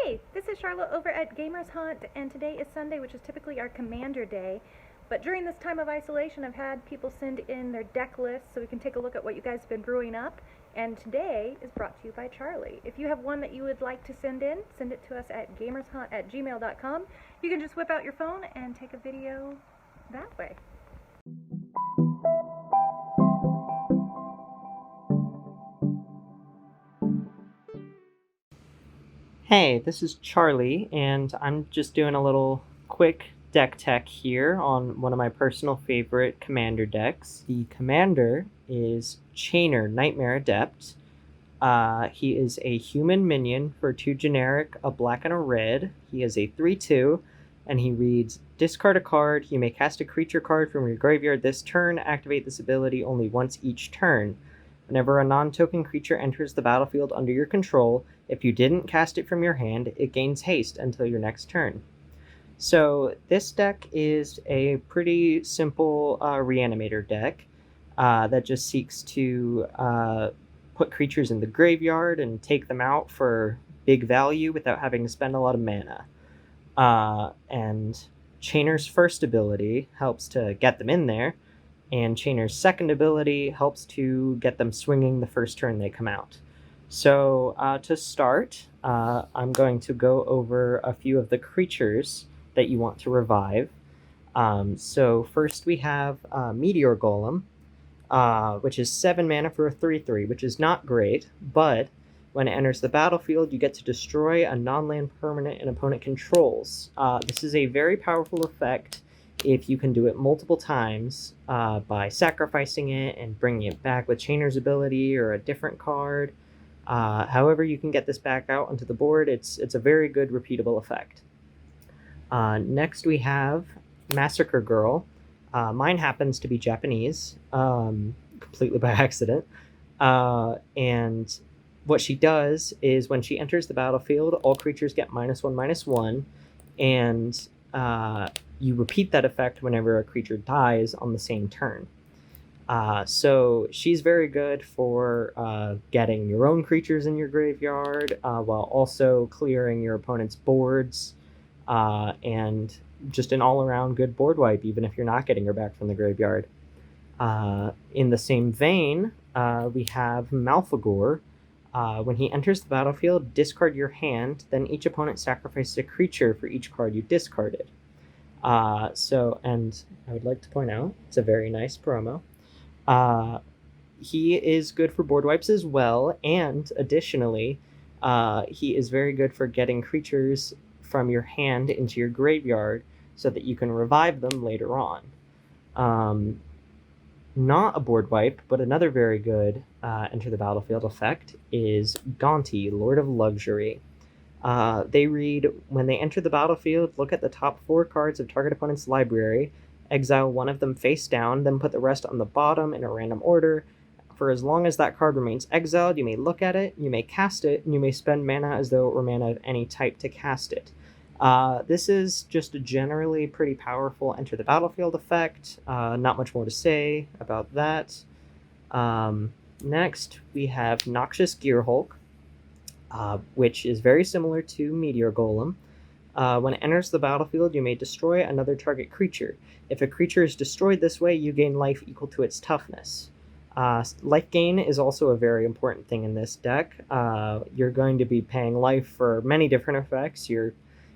Hey, this is Charlotte over at Gamers Hunt, and today is Sunday, which is typically our Commander Day. But during this time of isolation, I've had people send in their deck lists so we can take a look at what you guys have been brewing up. And today is brought to you by Charlie. If you have one that you would like to send in, send it to us at gamershunt@gmail.com. You can just whip out your phone and take a video that way. Hey, this is Charlie, and I'm just doing a little quick deck tech here on one of my personal favorite commander decks. The commander is Chainer Nightmare Adept. He is a human minion for 2 generic, a black and a red. He is a 3/2, and he reads, discard a card. You may cast a creature card from your graveyard this turn. Activate this ability only once each turn. Whenever a non-token creature enters the battlefield under your control, if you didn't cast it from your hand, it gains haste until your next turn. So this deck is a pretty simple Reanimator deck that just seeks to put creatures in the graveyard and take them out for big value without having to spend a lot of mana. And Chainer's first ability helps to get them in there, and Chainer's second ability helps to get them swinging the first turn they come out. So to start, I'm going to go over a few of the creatures that you want to revive. So first we have Meteor Golem, which is 7 mana for a 3/3, which is not great, but when it enters the battlefield, you get to destroy a non-land permanent an opponent controls. This is a very powerful effect if you can do it multiple times by sacrificing it and bringing it back with Chainer's ability or a different card. However you can get this back out onto the board, it's a very good repeatable effect. Next we have Massacre Girl. Mine happens to be Japanese, completely by accident. And what she does is when she enters the battlefield, all creatures get -1/-1, and you repeat that effect whenever a creature dies on the same turn. So she's very good for getting your own creatures in your graveyard while also clearing your opponent's boards, and just an all-around good board wipe, even if you're not getting her back from the graveyard. In the same vein, we have Malfagor. When he enters the battlefield, discard your hand, then each opponent sacrifices a creature for each card you discarded. And I would like to point out, it's a very nice promo. He is good for board wipes as well, and additionally, he is very good for getting creatures from your hand into your graveyard so that you can revive them later on. Not a board wipe, but another very good enter the battlefield effect is Gaunty, Lord of Luxury. They read, when they enter the battlefield, look at the top 4 cards of target opponent's library, exile one of them face down, then put the rest on the bottom in a random order. For as long as that card remains exiled, you may look at it, you may cast it, and you may spend mana as though it were mana of any type to cast it. This is just a generally pretty powerful enter the battlefield effect. Not much more to say about that. Next, we have Noxious Gearhulk, which is very similar to Meteor Golem. When it enters the battlefield, you may destroy another target creature. If a creature is destroyed this way, you gain life equal to its toughness. Life gain is also a very important thing in this deck. You're going to be paying life for many different effects. You're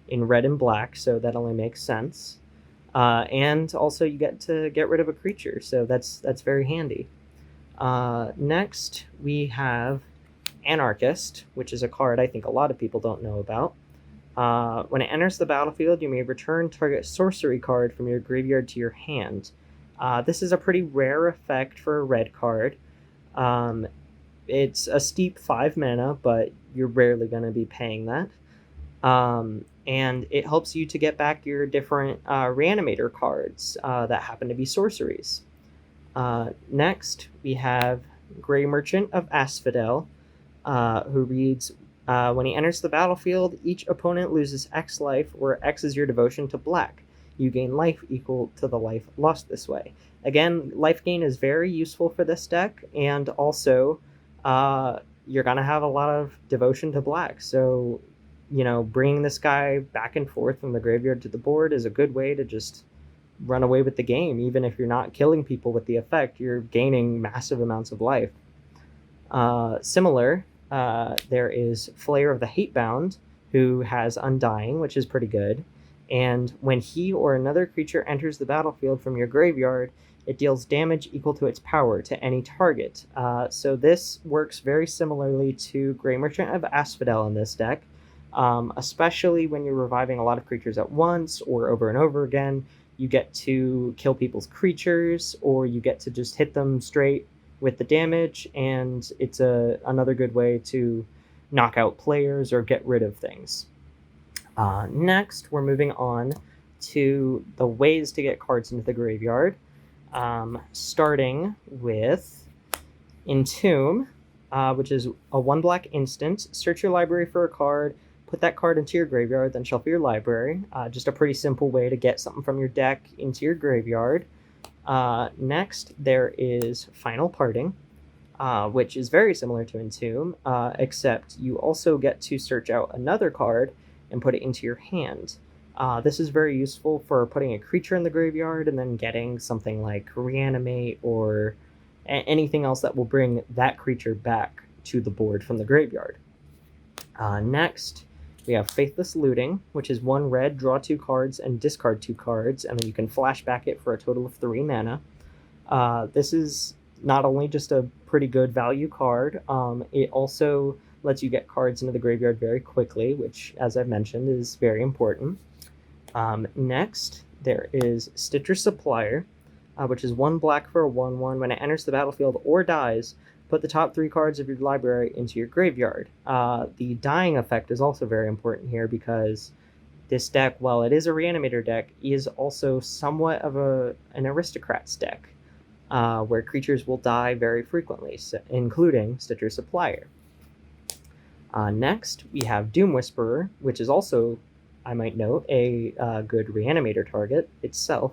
in red and black, so that only makes sense. And also you get to get rid of a creature, so that's very handy. Next, we have Anarchist, which is a card I think a lot of people don't know about. When it enters the battlefield, you may return target sorcery card from your graveyard to your hand. This is a pretty rare effect for a red card. It's a steep 5 mana, but you're rarely going to be paying that. And it helps you to get back your different Reanimator cards that happen to be sorceries. Next, we have Grey Merchant of Asphodel, who reads, when he enters the battlefield, each opponent loses X life, where X is your devotion to black. You gain life equal to the life lost this way. Again, life gain is very useful for this deck, and also you're going to have a lot of devotion to black, so bringing this guy back and forth from the graveyard to the board is a good way to just run away with the game. Even if you're not killing people with the effect, you're gaining massive amounts of life. Similar, there is Flayer of the Hatebound, who has Undying, which is pretty good. And when he or another creature enters the battlefield from your graveyard, it deals damage equal to its power to any target. So this works very similarly to Grey Merchant of Asphodel in this deck, especially when you're reviving a lot of creatures at once or over and over again. You get to kill people's creatures, or you get to just hit them straight with the damage, and it's another good way to knock out players or get rid of things. Next, we're moving on to the ways to get cards into the graveyard, starting with Entomb, which is a 1-black instant. Search your library for a card, put that card into your graveyard, then shuffle your library. Just a pretty simple way to get something from your deck into your graveyard. Next, there is Final Parting, which is very similar to Entomb, except you also get to search out another card and put it into your hand. This is very useful for putting a creature in the graveyard and then getting something like Reanimate or anything else that will bring that creature back to the board from the graveyard. Next, we have Faithless Looting, which is 1 red, draw 2 cards, and discard 2 cards, and then you can flashback it for a total of 3 mana. This is not only just a pretty good value card, it also lets you get cards into the graveyard very quickly, which, as I've mentioned, is very important. Next, there is Stitcher Supplier, which is 1 black for a 1/1. When it enters the battlefield or dies, put the top 3 cards of your library into your graveyard. The dying effect is also very important here because this deck, while it is a Reanimator deck, is also somewhat of an Aristocrats deck, where creatures will die very frequently, including Stitcher Supplier. Next, we have Doom Whisperer, which is also, I might note, a good Reanimator target itself.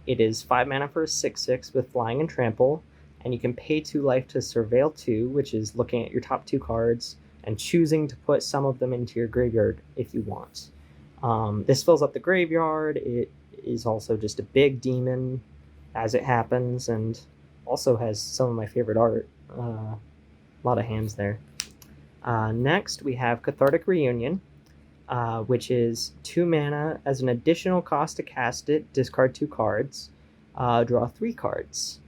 It is 5 mana for a 6/6 with Flying and Trample, and you can pay 2 life to Surveil 2, which is looking at your top 2 cards and choosing to put some of them into your graveyard if you want. This fills up the graveyard. It is also just a big demon as it happens, and also has some of my favorite art. A lot of hands there. Next, we have Cathartic Reunion, which is 2 mana. As an additional cost to cast it, discard 2 cards, draw 3 cards.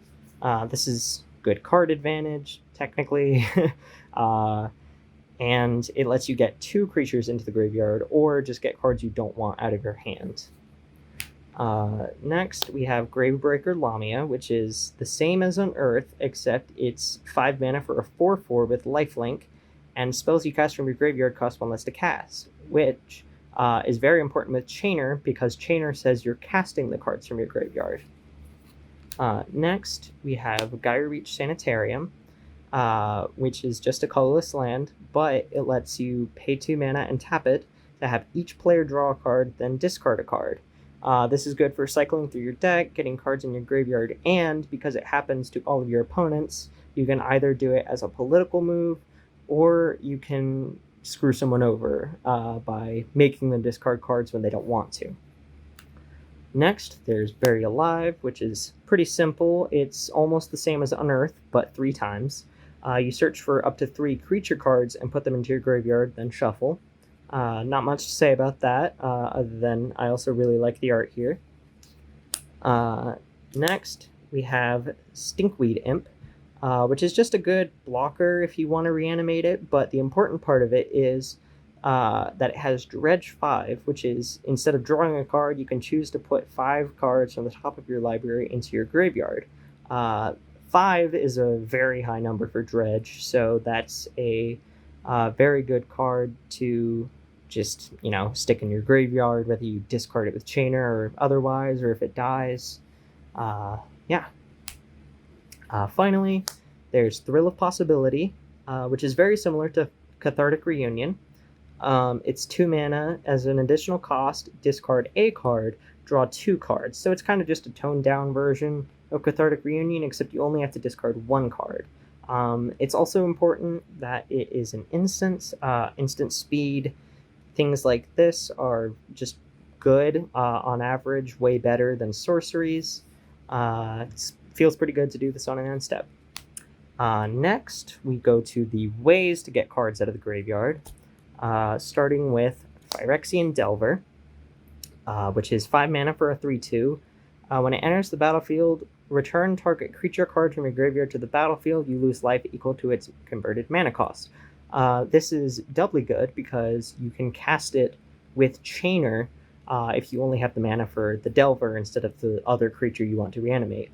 This is good card advantage, technically, and it lets you get 2 creatures into the graveyard, or just get cards you don't want out of your hand. Next, we have Gravebreaker Lamia, which is the same as Unearth, except it's 5 mana for a 4/4 with lifelink, and spells you cast from your graveyard cost 1 less to cast, which is very important with Chainer, because Chainer says you're casting the cards from your graveyard. Next, we have Gyrereach Sanitarium, which is just a colorless land, but it lets you pay 2 mana and tap it to have each player draw a card, then discard a card. This is good for cycling through your deck, getting cards in your graveyard, and because it happens to all of your opponents, you can either do it as a political move, or you can screw someone over by making them discard cards when they don't want to. Next, there's Bury Alive, which is pretty simple. It's almost the same as Unearth, but 3 times. You search for up to 3 creature cards and put them into your graveyard, then shuffle. Not much to say about that, other than I also really like the art here. Next, we have Stinkweed Imp, which is just a good blocker if you want to reanimate it, but the important part of it is that it has Dredge 5, which is, instead of drawing a card, you can choose to put 5 cards from the top of your library into your graveyard. 5 is a very high number for Dredge, so that's a very good card to just, stick in your graveyard, whether you discard it with Chainer or otherwise, or if it dies. Finally, there's Thrill of Possibility, which is very similar to Cathartic Reunion. It's 2 mana. As an additional cost, discard a card, draw 2 cards. So it's kind of just a toned down version of Cathartic Reunion, except you only have to discard 1 card. It's also important that it is an instant speed, Things like this are just good on average, way better than sorceries. It feels pretty good to do this on an end step. Next, we go to the ways to get cards out of the graveyard, starting with Phyrexian Delver, which is 5 mana for a 3/2. When it enters the battlefield, return target creature card from your graveyard to the battlefield. You lose life equal to its converted mana cost. This is doubly good because you can cast it with Chainer if you only have the mana for the Delver instead of the other creature you want to reanimate.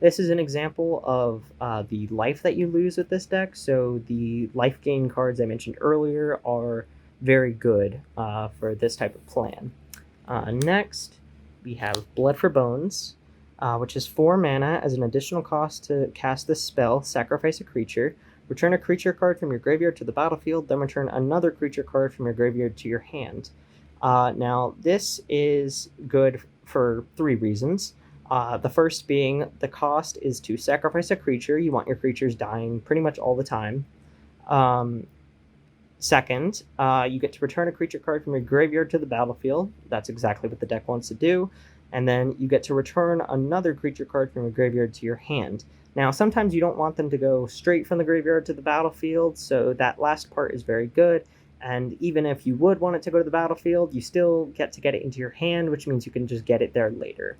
This is an example of the life that you lose with this deck, so the life gain cards I mentioned earlier are very good for this type of plan. Next, we have Blood for Bones, which is 4 mana as an additional cost to cast this spell, sacrifice a creature, return a creature card from your graveyard to the battlefield, then return another creature card from your graveyard to your hand. Now, this is good for 3 reasons. The first being the cost is to sacrifice a creature. You want your creatures dying pretty much all the time. Second, you get to return a creature card from your graveyard to the battlefield. That's exactly what the deck wants to do. And then you get to return another creature card from your graveyard to your hand. Now, sometimes you don't want them to go straight from the graveyard to the battlefield, so that last part is very good. And even if you would want it to go to the battlefield, you still get to get it into your hand, which means you can just get it there later.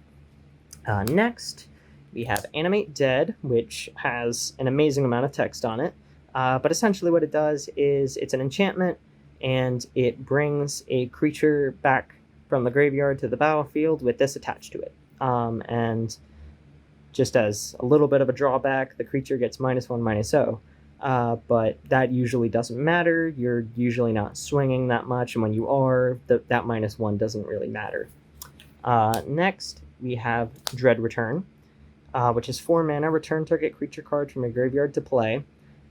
Next, we have Animate Dead, which has an amazing amount of text on it. But essentially what it does is it's an enchantment, and it brings a creature back from the graveyard to the battlefield with this attached to it. And just as a little bit of a drawback, the creature gets -1/-0. But that usually doesn't matter. You're usually not swinging that much, and when you are, that -1 doesn't really matter. Next, we have Dread Return, which is 4 mana, return target creature card from your graveyard to play,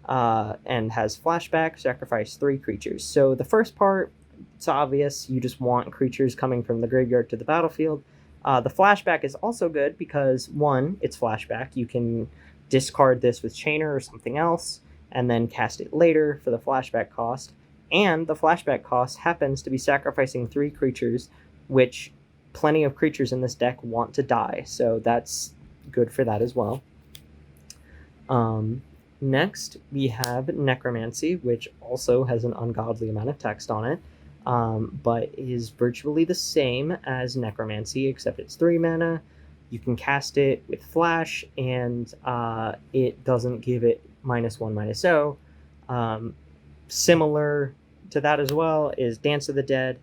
and has flashback, sacrifice 3 creatures. So the first part, it's obvious, you just want creatures coming from the graveyard to the battlefield. The flashback is also good because, 1, it's flashback. You can discard this with Chainer or something else, and then cast it later for the flashback cost. And the flashback cost happens to be sacrificing 3 creatures, which plenty of creatures in this deck want to die, so that's good for that as well. Next, we have Necromancy, which also has an ungodly amount of text on it, but is virtually the same as Necromancy, except it's 3 mana. You can cast it with Flash, and it doesn't give it -1/-0. Similar to that as well is Dance of the Dead,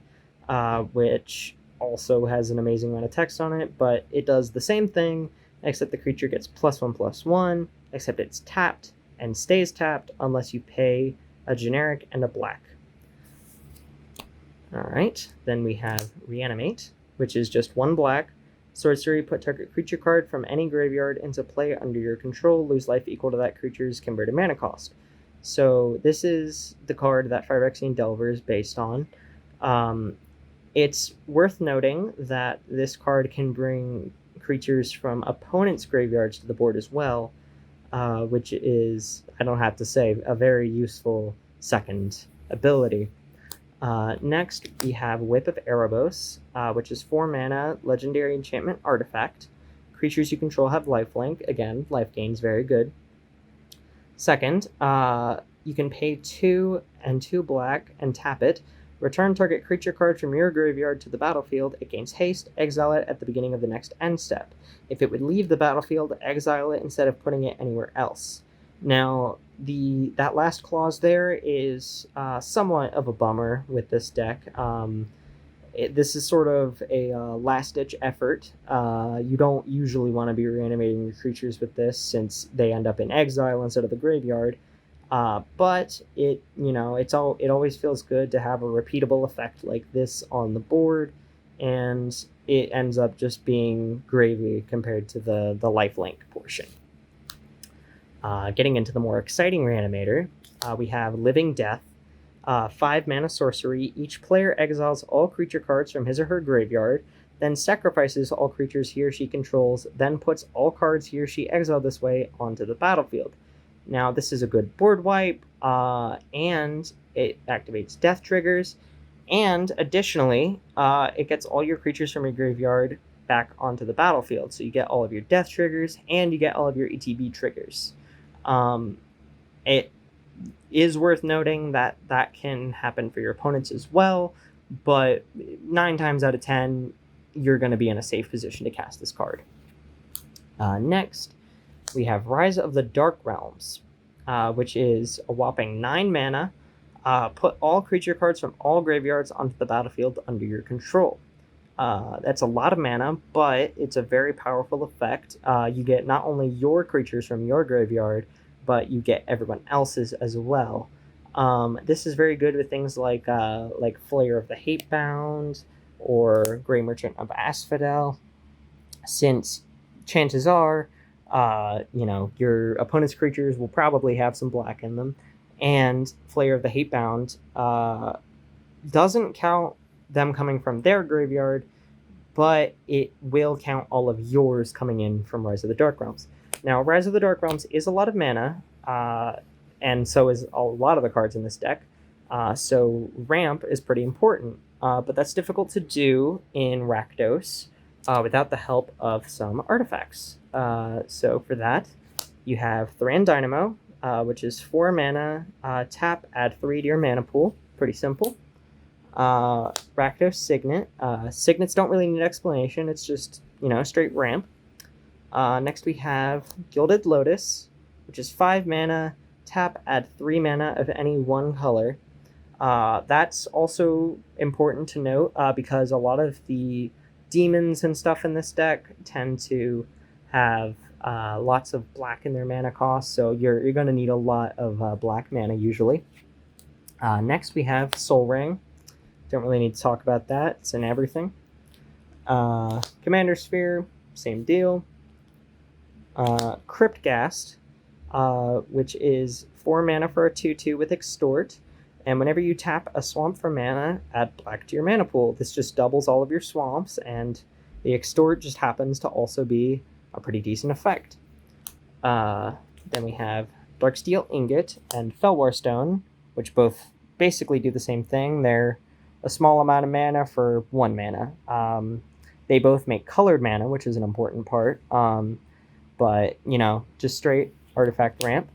which also has an amazing amount of text on it, but it does the same thing, except the creature gets +1/+1, except it's tapped and stays tapped unless you pay a generic and a black. Alright, then we have Reanimate, which is just 1 black. Sorcery, put target creature card from any graveyard into play under your control, lose life equal to that creature's converted mana cost. So this is the card that Phyrexian Delver is based on. It's worth noting that this card can bring creatures from opponents' graveyards to the board as well, which is, I don't have to say, a very useful second ability. Next, we have Whip of Erebos, which is 4 mana, legendary enchantment artifact. Creatures you control have lifelink. Again, life gain's very good. Second, you can pay 2 and 2 black and tap it. Return target creature card from your graveyard to the battlefield. It gains haste. Exile it at the beginning of the next end step. If it would leave the battlefield, exile it instead of putting it anywhere else. Now, that last clause there is somewhat of a bummer with this deck. This is sort of a last-ditch effort. You don't usually want to be reanimating your creatures with this, since they end up in exile instead of the graveyard. But it always feels good to have a repeatable effect like this on the board, and it ends up just being gravy compared to the lifelink portion. Getting into the more exciting Reanimator, we have Living Death, 5 mana sorcery. Each player exiles all creature cards from his or her graveyard, then sacrifices all creatures he or she controls, then puts all cards he or she exiled this way onto the battlefield. Now, this is a good board wipe, and it activates death triggers, And additionally, it gets all your creatures from your graveyard back onto the battlefield. So you get all of your death triggers and you get all of your ETB triggers. It is worth noting that that can happen for your opponents as well, but 9 times out of 10, you're going to be in a safe position to cast this card. Next, we have Rise of the Dark Realms, which is a whopping 9 mana. Put all creature cards from all graveyards onto the battlefield under your control. That's a lot of mana, but it's a very powerful effect. You get not only your creatures from your graveyard, but you get everyone else's as well. This is very good with things like Flayer of the Hatebound or Grey Merchant of Asphodel, since chances are, your opponent's creatures will probably have some black in them, and Flayer of the Hatebound doesn't count them coming from their graveyard, but it will count all of yours coming in from Rise of the Dark Realms. Now, Rise of the Dark Realms is a lot of mana, and so is a lot of the cards in this deck, so ramp is pretty important, but that's difficult to do in Rakdos without the help of some artifacts. So for that, you have Thran Dynamo, which is 4 mana, tap, add 3 to your mana pool. Pretty simple. Rakdos Signet. Signets don't really need explanation. It's just, straight ramp. Next we have Gilded Lotus, which is 5 mana, tap, add 3 mana of any one color. That's also important to note because a lot of the demons and stuff in this deck tend to have lots of black in their mana cost, so you're going to need a lot of black mana usually. Next we have Soul Ring. Don't really need to talk about that. It's in everything. Commander Sphere, same deal. Cryptghast, which is 4 mana for a 2/2 with Extort. And whenever you tap a swamp for mana, add black to your mana pool. This just doubles all of your swamps, and the Extort just happens to also be a pretty decent effect. Then we have Darksteel Ingot and Felwar Stone, which both basically do the same thing. They're a small amount of mana for 1 mana. They both make colored mana, which is an important part. But, just straight artifact ramp.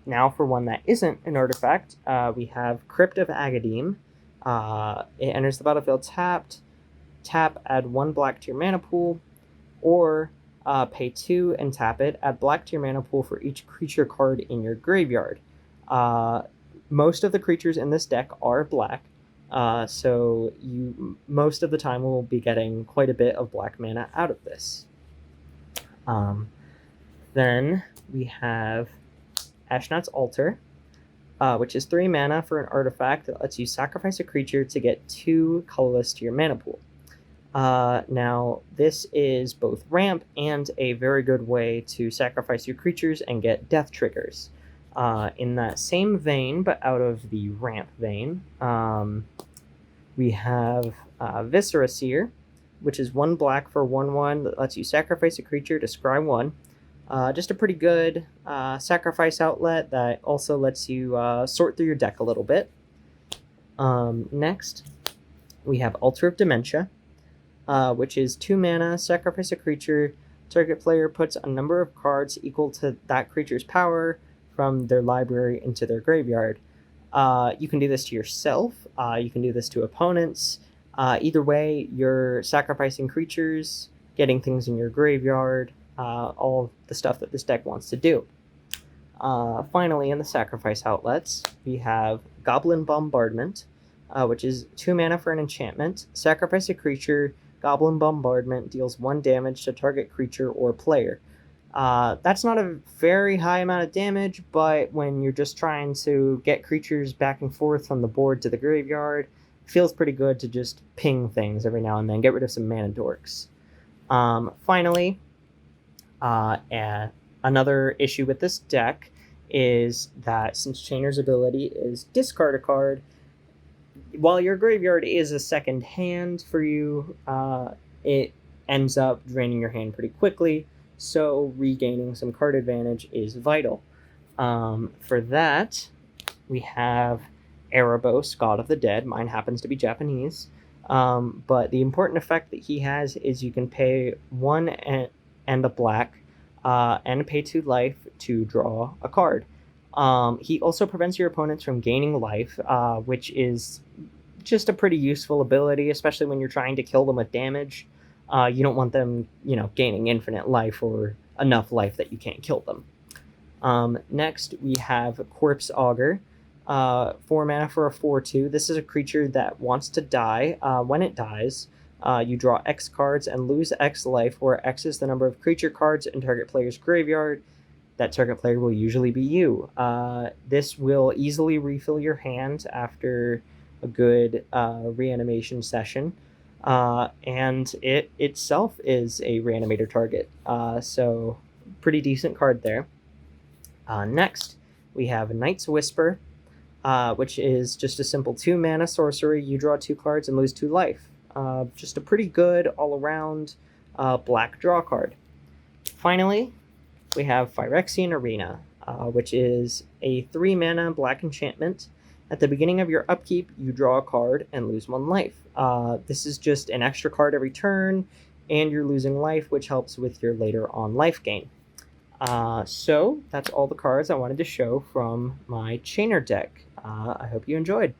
Now for one that isn't an artifact, we have Crypt of Agadim. It enters the battlefield tapped. Tap, add 1 black to your mana pool, or pay 2 and tap it, add black to your mana pool for each creature card in your graveyard. Most of the creatures in this deck are black, so you most of the time will be getting quite a bit of black mana out of this. Then we have Ashnod's Altar, which is 3 mana for an artifact that lets you sacrifice a creature to get 2 colorless to your mana pool. Now, this is both ramp and a very good way to sacrifice your creatures and get death triggers. In that same vein, but out of the ramp vein, we have Viscera Seer, which is 1 black for 1/1 that lets you sacrifice a creature to scry 1. Just a pretty good sacrifice outlet that also lets you sort through your deck a little bit. Next, we have Altar of Dementia, which is 2 mana, sacrifice a creature. Target player puts a number of cards equal to that creature's power from their library into their graveyard. You can do this to yourself. You can do this to opponents. Either way, you're sacrificing creatures, getting things in your graveyard, all the stuff that this deck wants to do. Finally, in the sacrifice outlets, we have Goblin Bombardment, which is 2 mana for an enchantment. Sacrifice a creature. Goblin Bombardment deals 1 damage to target creature or player. That's not a very high amount of damage, but when you're just trying to get creatures back and forth from the board to the graveyard, it feels pretty good to just ping things every now and then, get rid of some mana dorks. Finally, another issue with this deck is that since Chainer's ability is discard a card, while your graveyard is a second hand for you, it ends up draining your hand pretty quickly, so regaining some card advantage is vital. For that, we have Erebos, God of the Dead. Mine happens to be Japanese. But the important effect that he has is you can pay 1 and a black and pay 2 life to draw a card. He also prevents your opponents from gaining life, which is just a pretty useful ability, especially when you're trying to kill them with damage. You don't want them, gaining infinite life or enough life that you can't kill them. Next, we have Corpse Augur. 4 mana for a 4/2. This is a creature that wants to die. When it dies, you draw X cards and lose X life, where X is the number of creature cards in target player's graveyard. That target player will usually be you. This will easily refill your hand after a good reanimation session. And it itself is a reanimator target. So pretty decent card there. Next, we have Knight's Whisper, which is just a simple 2 mana sorcery. You draw 2 cards and lose 2 life. Just a pretty good all-around black draw card. Finally, we have Phyrexian Arena, which is a 3 mana black enchantment. At the beginning of your upkeep, you draw a card and lose 1 life. This is just an extra card every turn, and you're losing life, which helps with your later on life gain. So that's all the cards I wanted to show from my Chainer deck. I hope you enjoyed.